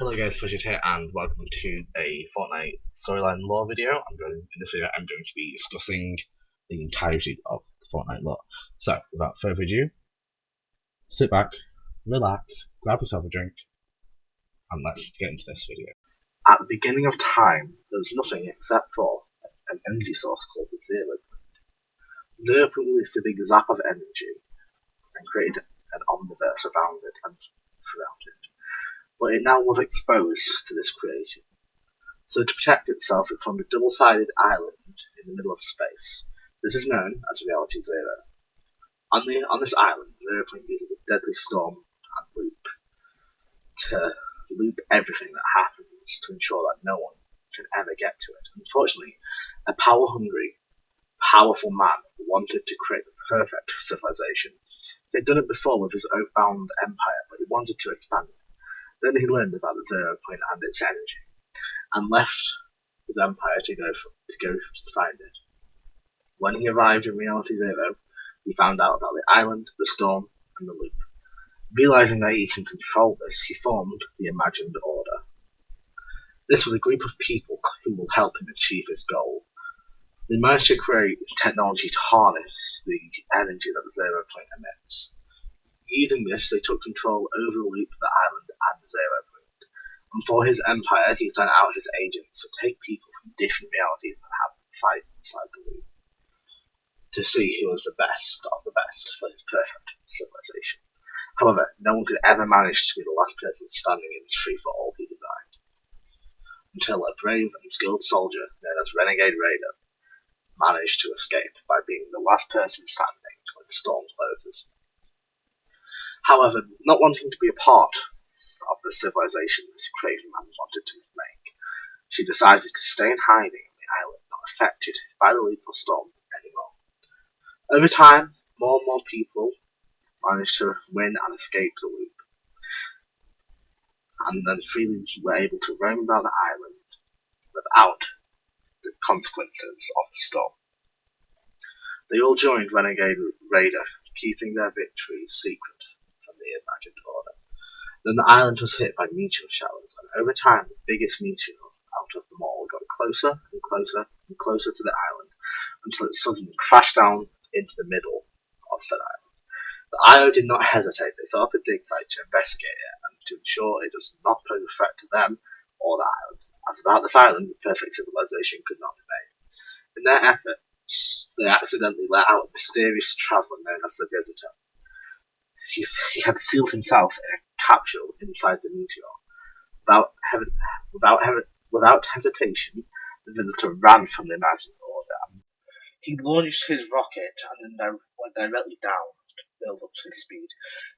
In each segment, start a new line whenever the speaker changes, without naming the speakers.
Hello guys, Fidget here and welcome to a Fortnite storyline lore video. In this video I'm going to be discussing the entirety of the Fortnite lore. So without further ado, sit back, relax, grab yourself a drink, and let's get into this video. At the beginning of time, there was nothing except for an energy source called the Zero Point. Zero Point released a big zap of energy and created an omniverse around it and throughout it. But it now was exposed to this creation. So to protect itself, it formed a double-sided island in the middle of space. This is known as Reality Zero. On this island, Zero Point uses a deadly storm and loop to loop everything that happens to ensure that no one can ever get to it. Unfortunately, a power-hungry, powerful man wanted to create the perfect civilization. He'd done it before with his oath-bound empire, but he wanted to expand it. Then he learned about the Zero Point and its energy, and left his empire to go find it. When he arrived in Reality Zero, he found out about the island, the storm, and the loop. Realizing that he can control this, he formed the Imagined Order. This was a group of people who will help him achieve his goal. They managed to create technology to harness the energy that the Zero Point emits. Using this, they took control over the loop, the island, and the Zero Point. And for his empire, he sent out his agents to take people from different realities and have them fight inside the loop to see who was the best of the best for his perfect civilization. However, no one could ever manage to be the last person standing in this free-for-all he designed, until a brave and skilled soldier known as Renegade Raider managed to escape by being the last person standing when the storm closes. However, not wanting to be a part of the civilization this craven man wanted to make, she decided to stay in hiding on the island, not affected by the loop or storm anymore. Over time, more and more people managed to win and escape the loop, and then freely were able to roam about the island without the consequences of the storm. They all joined Renegade Raider, keeping their victories secret from the Imagined Order. Then the island was hit by meteor showers, and over time the biggest meteor out of them all got closer and closer and closer to the island until it suddenly crashed down into the middle of said island. The IO did not hesitate. They set up a dig site to investigate it and to ensure it does not pose a threat to them or the island, as without this island the perfect civilization could not be made. In their efforts, they accidentally let out a mysterious traveller known as the Visitor. He had sealed himself in a capsule inside the meteor. Without hesitation, the Visitor ran from the Imagined Order. He launched his rocket and then went directly down to build up his speed.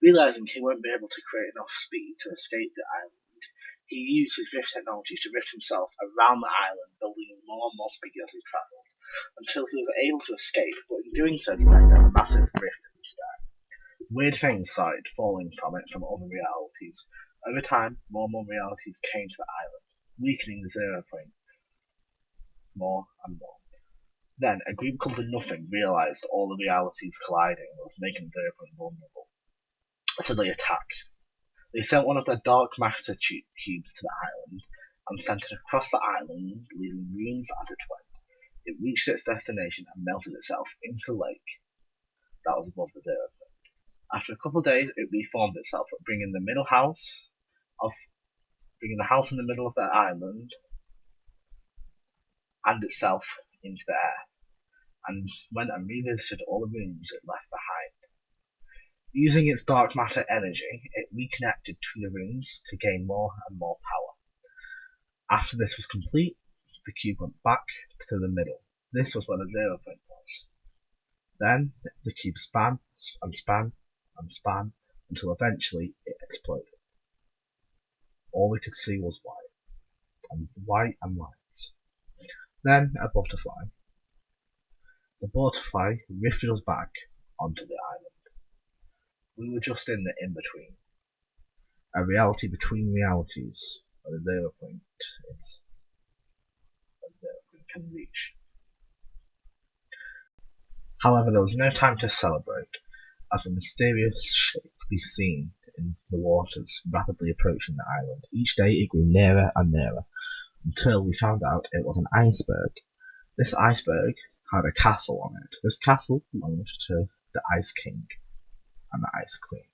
Realizing he won't be able to create enough speed to escape the island, he used his rift technology to rift himself around the island, building more and more speed as he travelled, until he was able to escape, but in doing so he left a massive rift in the sky. Weird things started falling from it from other realities. Over time, more and more realities came to the island, weakening the Zero Point more and more. Then, a group called the Nothing realized all the realities colliding was making the Zero Point vulnerable. So they attacked. They sent one of their dark matter cubes to the island and sent it across the island, leaving ruins as it went. It reached its destination and melted itself into the lake that was above the Zero Point. After a couple of days, it reformed itself, bringing the house in the middle of the island and itself into the air, and went and revisited all the rooms it left behind. Using its dark matter energy, it reconnected to the rooms to gain more and more power. After this was complete, the cube went back to the middle. This was where the Zero Point was. Then the cube span and span and span until eventually it exploded. All we could see was white and lights. Then a butterfly. The butterfly lifted us back onto the island. We were just in the in-between. A reality between realities where the Zero Point is. Where the Zero Point can reach. However, there was no time to celebrate, as a mysterious shape could be seen in the waters, rapidly approaching the island. Each day it grew nearer and nearer, until we found out it was an iceberg. This iceberg had a castle on it. This castle belonged to the Ice King and the Ice Queen.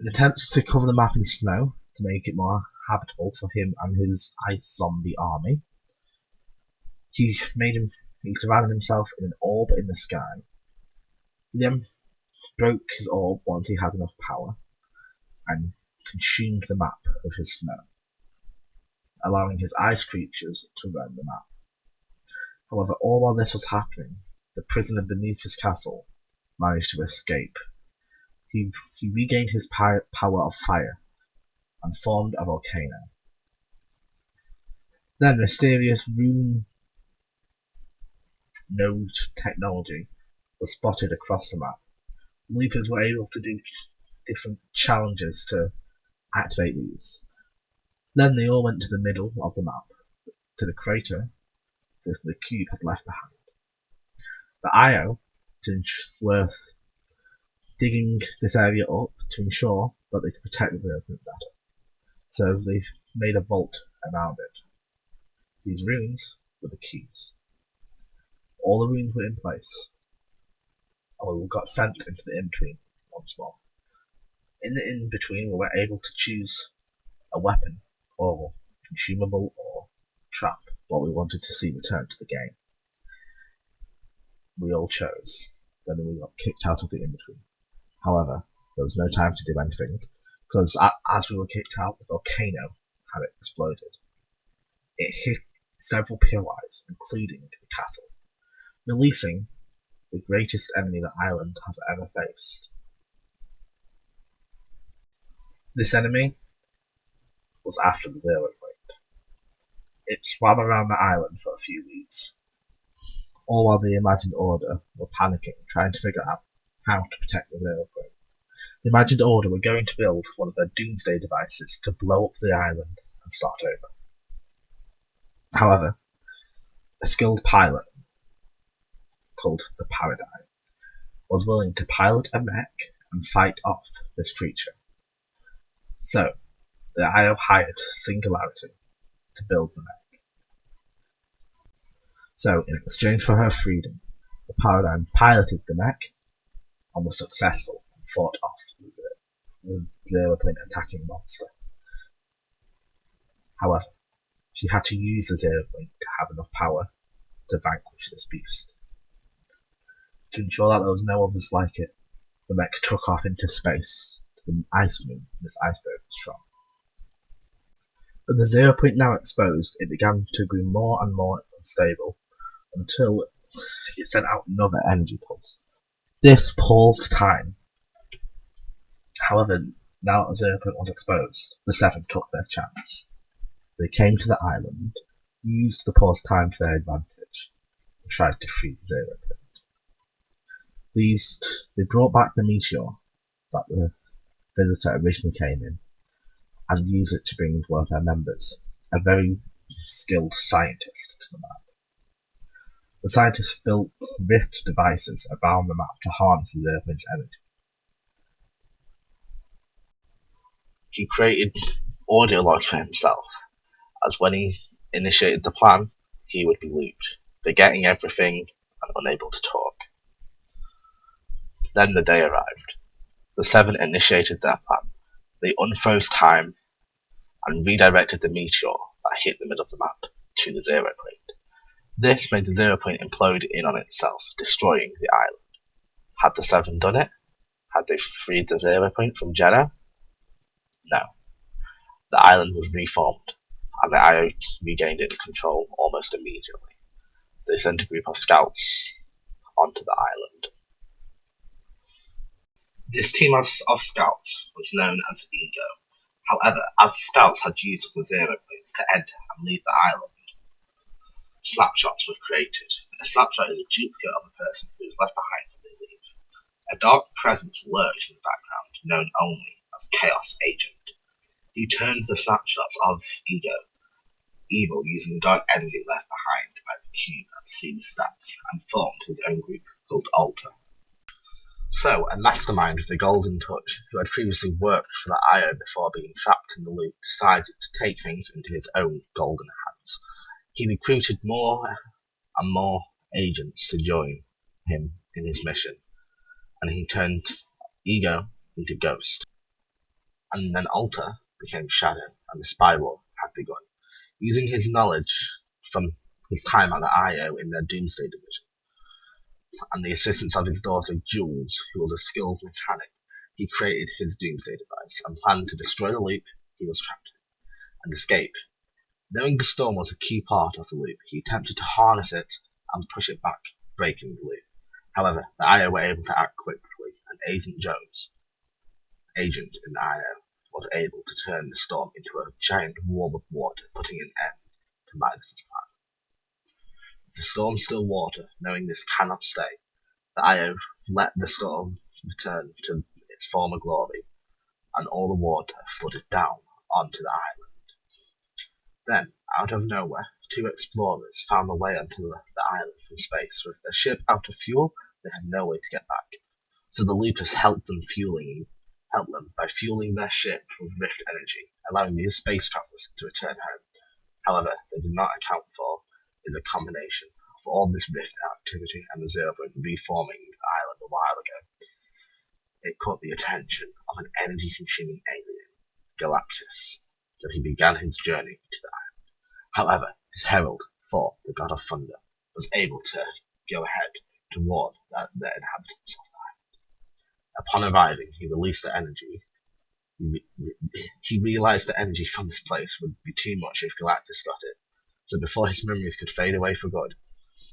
In attempts to cover the map in snow to make it more habitable for him and his ice zombie army, he surrounded himself in an orb in the sky. He then broke his orb once he had enough power and consumed the map of his snow, allowing his ice creatures to run the map. However, all while this was happening, the prisoner beneath his castle managed to escape. He regained his power of fire and formed a volcano. Then mysterious rune node technology was spotted across the map. Leapers were able to do different challenges to activate these. Then they all went to the middle of the map, to the crater that the cube had left behind. The IO were digging this area up to ensure that they could protect the Earth better. So they made a vault around it. These runes were the keys. All the runes were in place, and we got sent into the in-between once more. In the in-between, we were able to choose a weapon, or consumable, or trap, what we wanted to see return to the game. We all chose. Then we got kicked out of the in-between. However, there was no time to do anything, because as we were kicked out, the volcano had exploded. It hit several POIs, including the castle, releasing the greatest enemy the island has ever faced. This enemy was after the 0 point. It swam around the island for a few weeks, all while the Imagined Order were panicking, trying to figure out how to protect the 0 point. The Imagined Order were going to build one of their doomsday devices to blow up the island and start over. However, a skilled pilot called the Paradigm was willing to pilot a mech and fight off this creature. So, the IO hired Singularity to build the mech. So, in exchange for her freedom, the Paradigm piloted the mech and was successful and fought off the 0 point attacking monster. However, she had to use the 0 point to have enough power to vanquish this beast. To ensure that there was no others like it, the mech took off into space to the ice moon this iceberg was from. With the 0 point now exposed, it began to grow more and more unstable until it sent out another energy pulse. This paused time. However, now that the 0 point was exposed, the Seven took their chance. They came to the island, used the pause time for their advantage, and tried to free the 0 point. They brought back the meteor that the visitor originally came in, and used it to bring one of their members, a very skilled scientist, to the map. The scientist built rift devices around the map to harness the 0 point's energy. He created audio logs for himself, as when he initiated the plan, he would be looped, forgetting everything and unable to talk. Then the day arrived. The Seven initiated their plan. They unfroze time and redirected the meteor that hit the middle of the map to the 0 point. This made the 0 point implode in on itself, destroying the island. Had the Seven done it? Had they freed the 0 point from Jenna? No. The island was reformed, and the IO regained its control almost immediately. They sent a group of scouts onto the island. This team of scouts was known as Ego. However, as scouts had used the 0 points to enter and leave the island, slapshots were created. A slapshot is a duplicate of a person who is left behind when they leave. A dark presence lurked in the background, known only as Chaos Agent. He turned the snapshots of evil using the dark energy left behind by the cube and Steam stacks, and formed his own group called Alter. So, a mastermind with the Golden Touch, who had previously worked for the IO before being trapped in the loop, decided to take things into his own golden hands. He recruited more and more agents to join him in his mission, and he turned Ego into Ghost. And then Alter became Shadow, and the spy war had begun. Using his knowledge from his time at the IO in their Doomsday division, and the assistance of his daughter Jules, who was a skilled mechanic, he created his Doomsday device and planned to destroy the loop he was trapped in and escape. Knowing the storm was a key part of the loop, he attempted to harness it and push it back, breaking the loop. However, the IO were able to act quickly, and Agent Jones, agent in the IO, was able to turn the storm into a giant wall of water, putting an end to Magnus's plan. With the storm still water, knowing this cannot stay, the IO let the storm return to its former glory, and all the water flooded down onto the island. Then, out of nowhere, two explorers found their way onto the island from space. With their ship out of fuel, they had no way to get back. So the loopers helped them by fueling their ship with rift energy, allowing these space travelers to return home. However, they did not account for is a combination of all this rift activity and the Zero Point reforming the island a while ago. It caught the attention of an energy-consuming alien, Galactus, so he began his journey to the island. However, his herald, Thor, the god of thunder, was able to go ahead to warn the inhabitants of the island. Upon arriving, he released the energy. He realized the energy from this place would be too much if Galactus got it, so before his memories could fade away for good,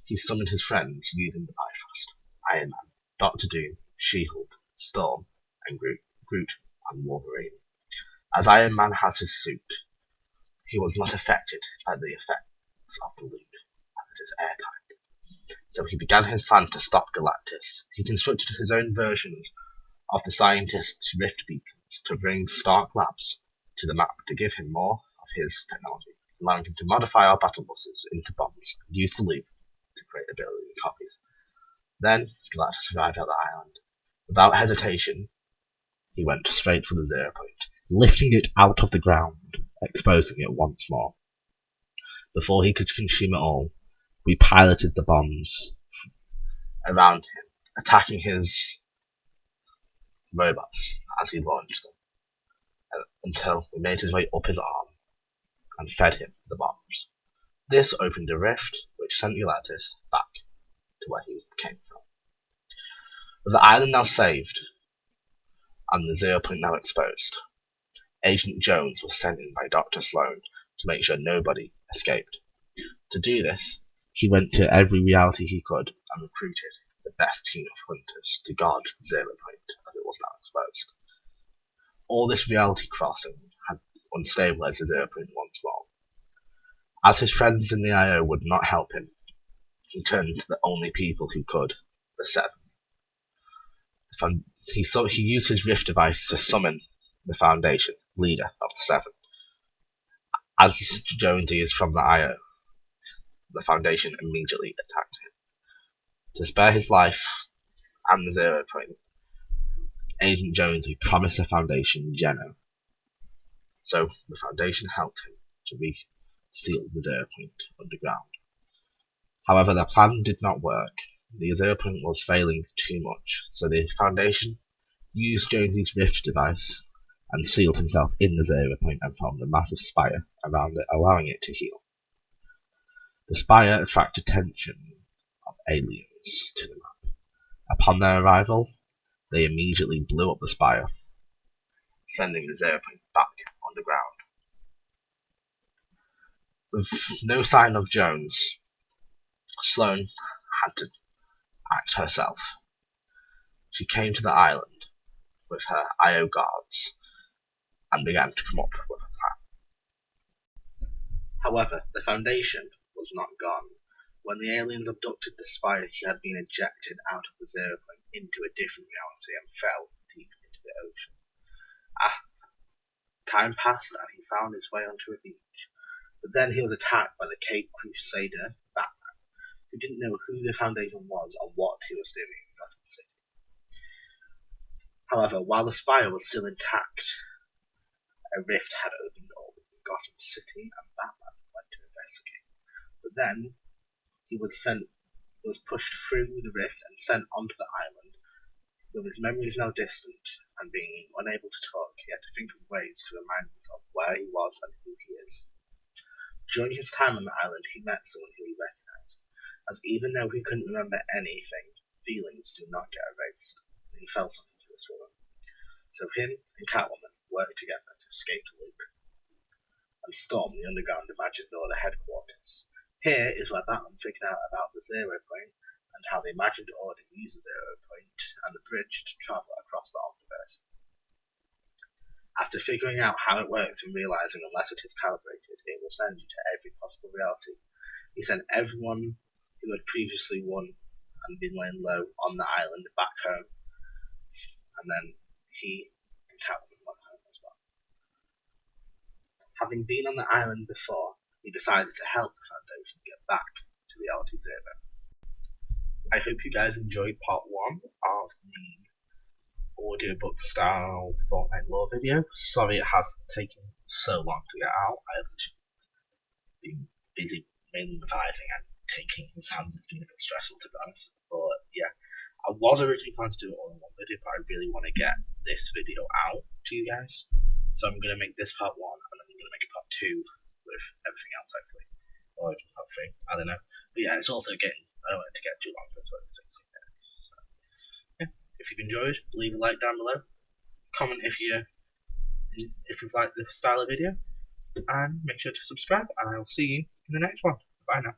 he summoned his friends using the Bifrost: Iron Man, Doctor Doom, She-Hulk, Storm, and Groot and Wolverine. As Iron Man has his suit, he was not affected by the effects of the loop, as it is airtight. So he began his plan to stop Galactus. He constructed his own versions of the scientist's rift beacons to bring Stark Labs to the map to give him more of his technology, allowing him to modify our battle buses into bombs and use the loop to create a billion copies. Then Galactus arrived at the island. Without hesitation, he went straight for the Zero Point, lifting it out of the ground, exposing it once more. Before he could consume it all, we piloted the bombs around him, attacking his robots as he launched them, until we made his way up his arm and fed him the bombs. This opened a rift which sent Galactus back to where he came from. With the island now saved, and the Zero Point now exposed, Agent Jones was sent in by Dr. Sloan to make sure nobody escaped. To do this, he went to every reality he could and recruited the best team of hunters to guard Zero Point as it was now exposed. All this reality crossing had unstabilized the Zero Point once more. As his friends in the IO would not help him, he turned to the only people who could, the Seven. He used his rift device to summon the Foundation, leader of the Seven. As Jonesy is from the IO, the Foundation immediately attacked him. To spare his life and the Zero Point, Agent Jonesy promised the Foundation Geno. So the Foundation helped him to reseal the Zero Point underground. However, their plan did not work. The Zero Point was failing too much, so the Foundation used Jonesy's rift device and sealed himself in the Zero Point and formed a massive spire around it, allowing it to heal. The spire attracted attention of aliens to the map. Upon their arrival, they immediately blew up the spire, sending the Zero Point back underground. With no sign of Jones, Sloan had to act herself. She came to the island with her IO guards and began to come up with a plan. However, the Foundation was not gone. When the aliens abducted the spire, he had been ejected out of the Zero Point into a different reality and fell deep into the ocean. Time passed and he found his way onto a beach, but then he was attacked by the Cape Crusader Batman, who didn't know who the Foundation was or what he was doing in Gotham City. However, while the spire was still intact, a rift had opened up in Gotham City, and Batman went to investigate. But then he was pushed through the rift and sent onto the island. With his memories now distant and being unable to talk, he had to think of ways to remind himself where he was and who he is. During his time on the island, he met someone who he recognized, as even though he couldn't remember anything, feelings do not get erased, and he felt something for this woman. So him and Catwoman worked together to escape the loop and storm the underground Imagined Order headquarters. Here is where Batman figured out about the Zero Point and how the Imagined Order uses Zero Point and the bridge to travel across the Omniverse. After figuring out how it works and realizing unless it is calibrated, it will send you to every possible reality, he sent everyone who had previously won and been laying low on the island back home, and then he and Catwoman went home as well. Having been on the island before, he decided to help the Foundation get back to Reality Zero. I hope you guys enjoyed part 1 of the audiobook style Fortnite lore video. Sorry it has taken so long to get out. I have been busy mainly revising and taking exams. It's been a bit stressful, to be honest. But yeah, I was originally planning to do it all in one video, but I really want to get this video out to you guys. So I'm going to make this part 1 and then I'm going to make a part 2 with everything else, hopefully. Or part 3, I don't know. But yeah, it's also getting, I don't want it to get too long for 2016. So yeah, if you've enjoyed, leave a like down below. Comment if you've liked this style of video. And make sure to subscribe, and I will see you in the next one. Bye now.